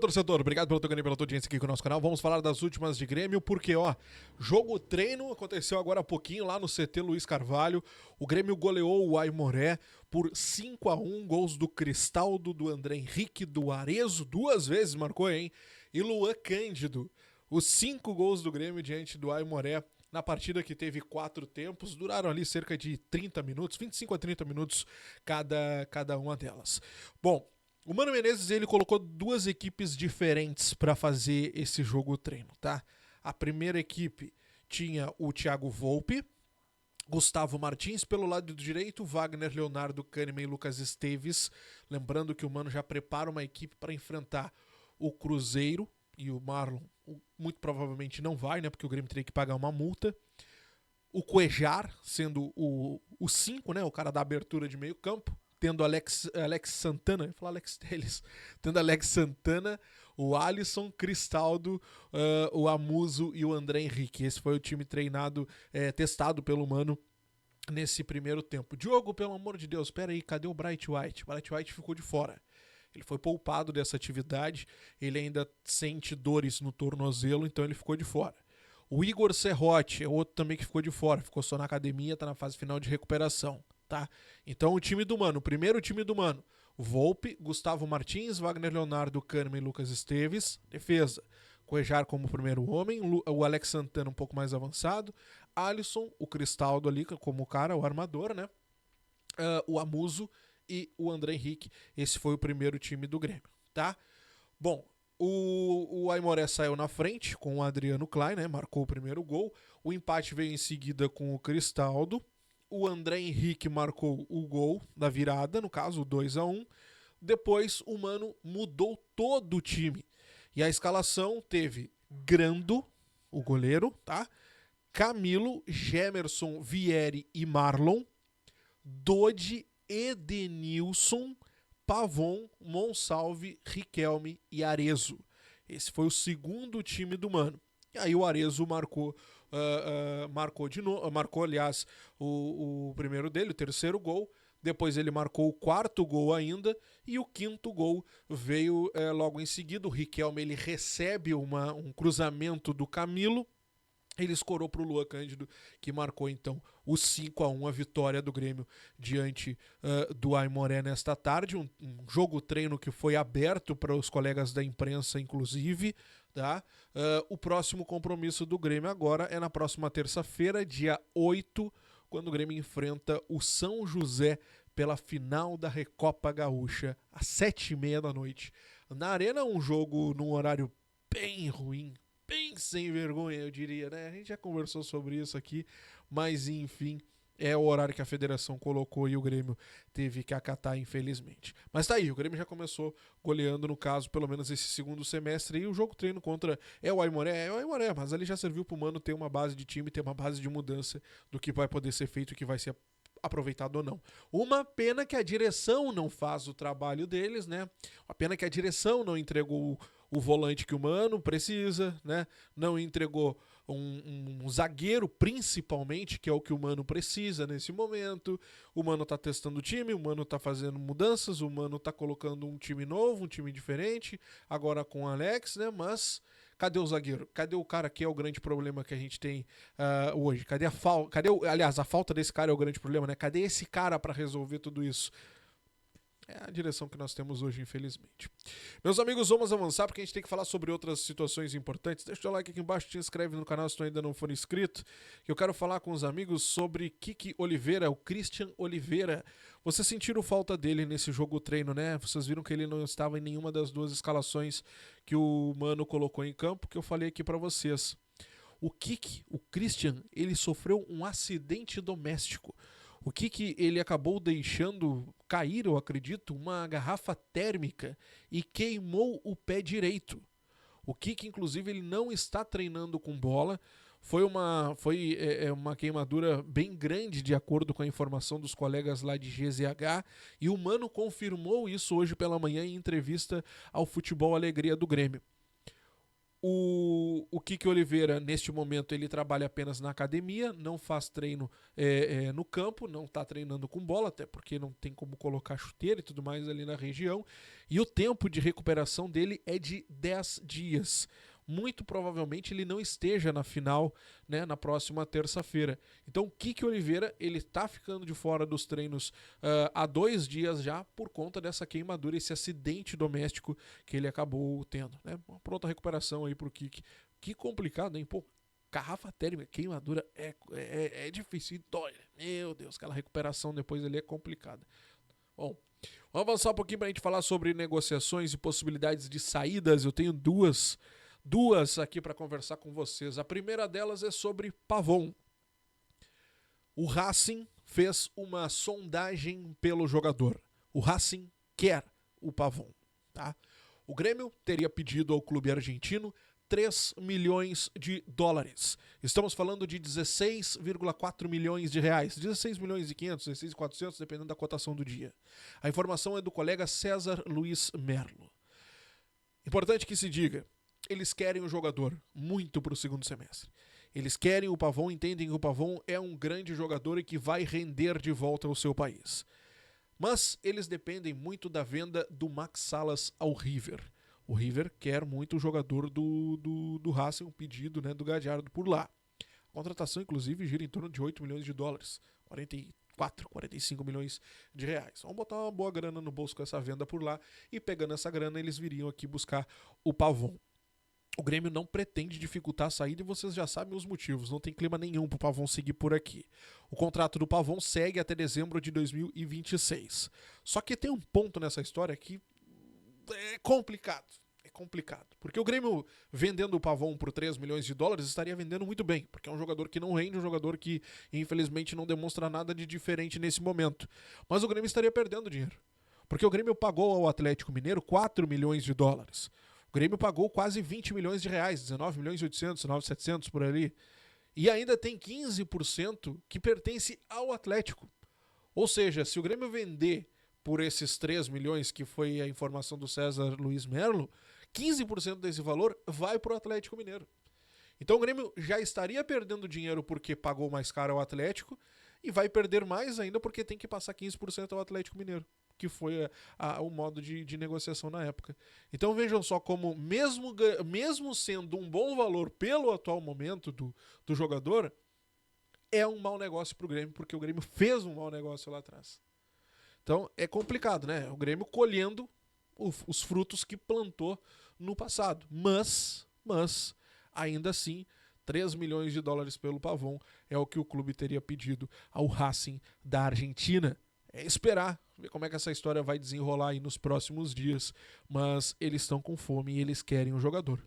torcedor, obrigado pelo teu carinho, pela tua audiência aqui com o nosso canal. Vamos falar das últimas de Grêmio, porque, jogo treino aconteceu agora há pouquinho lá no CT Luiz Carvalho. O Grêmio goleou o Aimoré por 5-1, gols do Cristaldo, do André Henrique, do Arezo, 2 vezes marcou, hein? E Luan Cândido. Os 5 gols do Grêmio diante do Aimoré na partida que teve 4 tempos, duraram ali cerca de 30 minutos, 25 a 30 minutos cada uma delas. Bom, o Mano Menezes ele colocou 2 equipes diferentes para fazer esse jogo treino, tá? A primeira equipe tinha o Thiago Volpe, Gustavo Martins pelo lado direito, Wagner Leonardo, Kahneman e Lucas Esteves. Lembrando que o Mano já prepara uma equipe para enfrentar o Cruzeiro e o Marlon muito provavelmente não vai, né? Porque o Grêmio teria que pagar uma multa. O Cuejar sendo o 5, né? O cara da abertura de meio campo. Tendo Alex Santana, eu ia falar Alex Telles, tendo Alex Santana, o Alisson, Cristaldo, o Amuso e o André Henrique. Esse foi o time treinado, testado pelo Mano nesse primeiro tempo. Diogo, pelo amor de Deus, pera aí, cadê o Bright White? Bright White ficou de fora. Ele foi poupado dessa atividade, ele ainda sente dores no tornozelo, então ele ficou de fora. O Igor Serrote é outro também que ficou de fora, ficou só na academia, tá na fase final de recuperação. Tá? Então o time do Mano, o primeiro time do Mano, Volpe, Gustavo Martins, Wagner Leonardo, Kahneman e Lucas Esteves, defesa, Cuejar como primeiro homem, o Alex Santana um pouco mais avançado, Alisson, o Cristaldo ali como cara, o armador, né? O Amuso e o André Henrique, esse foi o primeiro time do Grêmio, tá? Bom, o Aimoré saiu na frente com o Adriano Klein, né? Marcou o primeiro gol, o empate veio em seguida com o Cristaldo. O André Henrique marcou o gol da virada, no caso, o 2-1. Depois, o Mano mudou todo o time. E a escalação teve Grando, o goleiro, tá? Camilo, Gemerson, Vieri e Marlon. Dodi, Edenilson, Pavon, Monsalve, Riquelme e Arezo. Esse foi o segundo time do Mano. E aí o Arezo marcou aliás, o primeiro dele, o terceiro gol. Depois ele marcou o 4º gol ainda. E o 5º gol veio logo em seguida. O Riquelme ele recebe um cruzamento do Camilo. Ele escorou para o Luan Cândido, que marcou então o 5-1, a vitória do Grêmio diante do Aimoré nesta tarde. Um jogo treino que foi aberto para os colegas da imprensa, inclusive. Tá? O próximo compromisso do Grêmio agora é na próxima terça-feira, dia 8, quando o Grêmio enfrenta o São José pela final da Recopa Gaúcha, às 7h30 da noite. Na Arena, um jogo num horário bem ruim, bem sem vergonha, eu diria, né? A gente já conversou sobre isso aqui, mas enfim, é o horário que a federação colocou e o Grêmio teve que acatar, infelizmente. Mas tá aí, o Grêmio já começou goleando, no caso, pelo menos esse segundo semestre, e o jogo treino contra o Aimoré, mas ali já serviu pro Mano ter uma base de time, ter uma base de mudança do que vai poder ser feito e que vai ser aproveitado ou não. Uma pena que a direção não faz o trabalho deles, né? Uma pena que a direção não entregou o volante que o Mano precisa, né? Não entregou um zagueiro, principalmente, que é o que o Mano precisa nesse momento. O Mano tá testando o time, o Mano tá fazendo mudanças, o Mano tá colocando um time novo, um time diferente, agora com o Alex, né? Mas cadê o zagueiro? Cadê o cara que é o grande problema que a gente tem hoje? Cadê a falta? Aliás, a falta desse cara é o grande problema, né? Cadê esse cara para resolver tudo isso? É a direção que nós temos hoje, infelizmente. Meus amigos, vamos avançar porque a gente tem que falar sobre outras situações importantes. Deixa o like aqui embaixo, te inscreve no canal se tu ainda não for inscrito. Eu quero falar com os amigos sobre Kiki Oliveira, o Christian Oliveira. Vocês sentiram falta dele nesse jogo treino, né? Vocês viram que ele não estava em nenhuma das 2 escalações que o Mano colocou em campo, que eu falei aqui pra vocês. O Kiki, o Christian, ele sofreu um acidente doméstico. O Kiki, ele acabou deixando cair, eu acredito, uma garrafa térmica e queimou o pé direito. O Kiki, inclusive, ele não está treinando com bola. Foi uma queimadura bem grande, de acordo com a informação dos colegas lá de GZH. E o Mano confirmou isso hoje pela manhã em entrevista ao Futebol Alegria do Grêmio. O Kiki Oliveira, neste momento, ele trabalha apenas na academia, não faz treino no campo, não está treinando com bola, até porque não tem como colocar chuteira e tudo mais ali na região. E o tempo de recuperação dele é de 10 dias. Muito provavelmente ele não esteja na final, né, na próxima terça-feira. Então o Kiki Oliveira, ele está ficando de fora dos treinos há 2 dias já por conta dessa queimadura, esse acidente doméstico que ele acabou tendo, né? Uma pronta recuperação aí pro Kiki. Que complicado, hein? Pô, garrafa térmica, queimadura é difícil e dói. Meu Deus, aquela recuperação depois ali é complicada. Bom, vamos avançar um pouquinho para a gente falar sobre negociações e possibilidades de saídas. Eu tenho duas aqui para conversar com vocês. A primeira delas é sobre Pavon. O Racing fez uma sondagem pelo jogador. O Racing quer o Pavon, tá? O Grêmio teria pedido ao clube argentino 3 milhões de dólares. Estamos falando de 16,4 milhões de reais. 16 milhões e 500, 16 e 400, dependendo da cotação do dia. A informação é do colega César Luiz Merlo. Importante que se diga, eles querem o jogador muito para o segundo semestre. Eles querem o Pavon, entendem que o Pavon é um grande jogador e que vai render de volta ao seu país. Mas eles dependem muito da venda do Max Salas ao River. O River quer muito o jogador do Racing, um pedido, né, do Gadiardo por lá. A contratação, inclusive, gira em torno de 8 milhões de dólares. 45 milhões de reais. Vamos botar uma boa grana no bolso com essa venda por lá e pegando essa grana eles viriam aqui buscar o Pavon. O Grêmio não pretende dificultar a saída e vocês já sabem os motivos. Não tem clima nenhum para o Pavon seguir por aqui. O contrato do Pavon segue até dezembro de 2026. Só que tem um ponto nessa história que é complicado. É complicado. Porque o Grêmio vendendo o Pavon por 3 milhões de dólares estaria vendendo muito bem. Porque é um jogador que não rende, um jogador que infelizmente não demonstra nada de diferente nesse momento. Mas o Grêmio estaria perdendo dinheiro. Porque o Grêmio pagou ao Atlético Mineiro 4 milhões de dólares. O Grêmio pagou quase 20 milhões de reais, 19 milhões e 800, 19,700 por ali. E ainda tem 15% que pertence ao Atlético. Ou seja, se o Grêmio vender por esses 3 milhões, que foi a informação do César Luiz Merlo, 15% desse valor vai para o Atlético Mineiro. Então o Grêmio já estaria perdendo dinheiro porque pagou mais caro ao Atlético e vai perder mais ainda porque tem que passar 15% ao Atlético Mineiro, que foi o modo de negociação na época. Então vejam só como, mesmo sendo um bom valor pelo atual momento do jogador, é um mau negócio para o Grêmio, porque o Grêmio fez um mau negócio lá atrás. Então é complicado, né? O Grêmio colhendo os frutos que plantou no passado. Mas ainda assim, 3 milhões de dólares pelo Pavon é o que o clube teria pedido ao Racing da Argentina. É esperar, ver como é que essa história vai desenrolar aí nos próximos dias. Mas eles estão com fome e eles querem o jogador.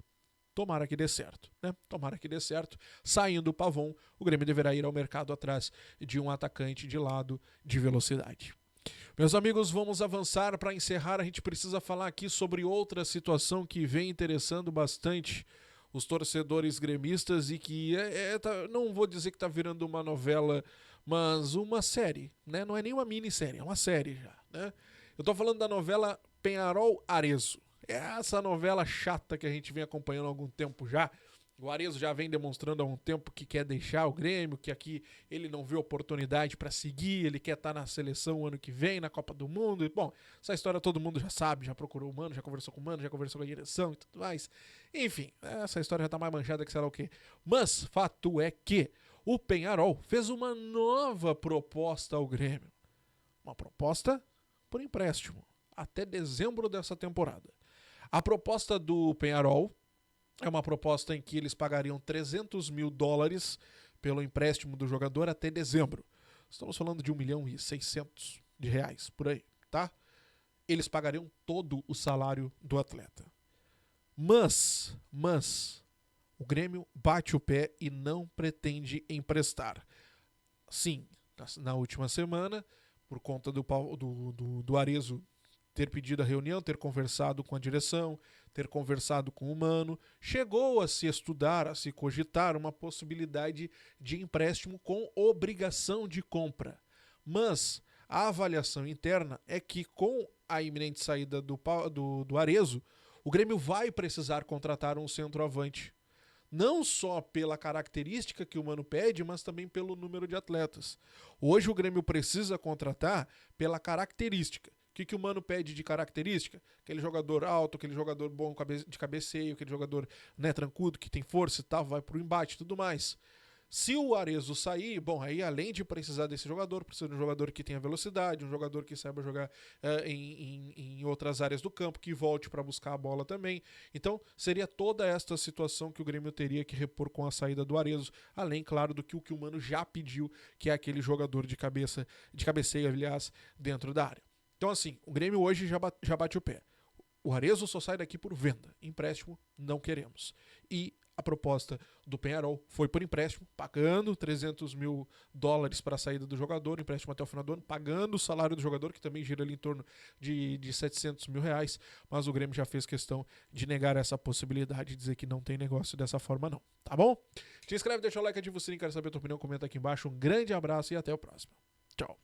Tomara que dê certo, né? Tomara que dê certo. Saindo o Pavon, o Grêmio deverá ir ao mercado atrás de um atacante de lado de velocidade. Meus amigos, vamos avançar. Para encerrar, a gente precisa falar aqui sobre outra situação que vem interessando bastante os torcedores gremistas e que não vou dizer que está virando uma novela, mas uma série, né? Não é nem uma minissérie, é uma série já, né? Eu estou falando da novela Peñarol Arezzo. É essa novela chata que a gente vem acompanhando há algum tempo já. O Arezzo já vem demonstrando há um tempo que quer deixar o Grêmio, que aqui ele não vê oportunidade para seguir, ele quer estar na seleção ano que vem, na Copa do Mundo. E, bom, essa história todo mundo já sabe, já procurou o Mano, já conversou com o Mano, já conversou com a direção e tudo mais. Enfim, essa história já tá mais manchada que sei lá o quê. Mas fato é que o Peñarol fez uma nova proposta ao Grêmio. Uma proposta por empréstimo, até dezembro dessa temporada. A proposta do Peñarol é uma proposta em que eles pagariam 300 mil dólares pelo empréstimo do jogador até dezembro. Estamos falando de 1 milhão e 600 de reais, por aí, tá? Eles pagariam todo o salário do atleta. Mas, o Grêmio bate o pé e não pretende emprestar. Sim, na última semana, por conta do Arezzo ter pedido a reunião, ter conversado com a direção, ter conversado com o Mano, chegou a se estudar, a se cogitar uma possibilidade de empréstimo com obrigação de compra. Mas a avaliação interna é que com a iminente saída do Arezzo, O Grêmio vai precisar contratar um centroavante. Não só pela característica que o Mano pede, mas também pelo número de atletas. Hoje o Grêmio precisa contratar pela característica. O que o Mano pede de característica? Aquele jogador alto, aquele jogador bom de cabeceio, aquele jogador, né, trancudo, que tem força e tal, vai pro embate e tudo mais. Se o Arezzo sair, bom, aí além de precisar desse jogador, precisa de um jogador que tenha velocidade, um jogador que saiba jogar em outras áreas do campo, que volte para buscar a bola também. Então, seria toda esta situação que o Grêmio teria que repor com a saída do Arezzo, além, claro, do que o Mano já pediu, que é aquele jogador de cabeceio, aliás, dentro da área. Então, assim, o Grêmio hoje já bate o pé. O Arezzo só sai daqui por venda. Empréstimo, não queremos. E a proposta do Peñarol foi por empréstimo, pagando $300 mil para a saída do jogador, empréstimo até o final do ano, pagando o salário do jogador, que também gira ali em torno de $700 mil, mas o Grêmio já fez questão de negar essa possibilidade e dizer que não tem negócio dessa forma não, tá bom? Te inscreve, deixa o like, ativa o sininho, quero saber a tua opinião, comenta aqui embaixo, um grande abraço e até o próximo. Tchau.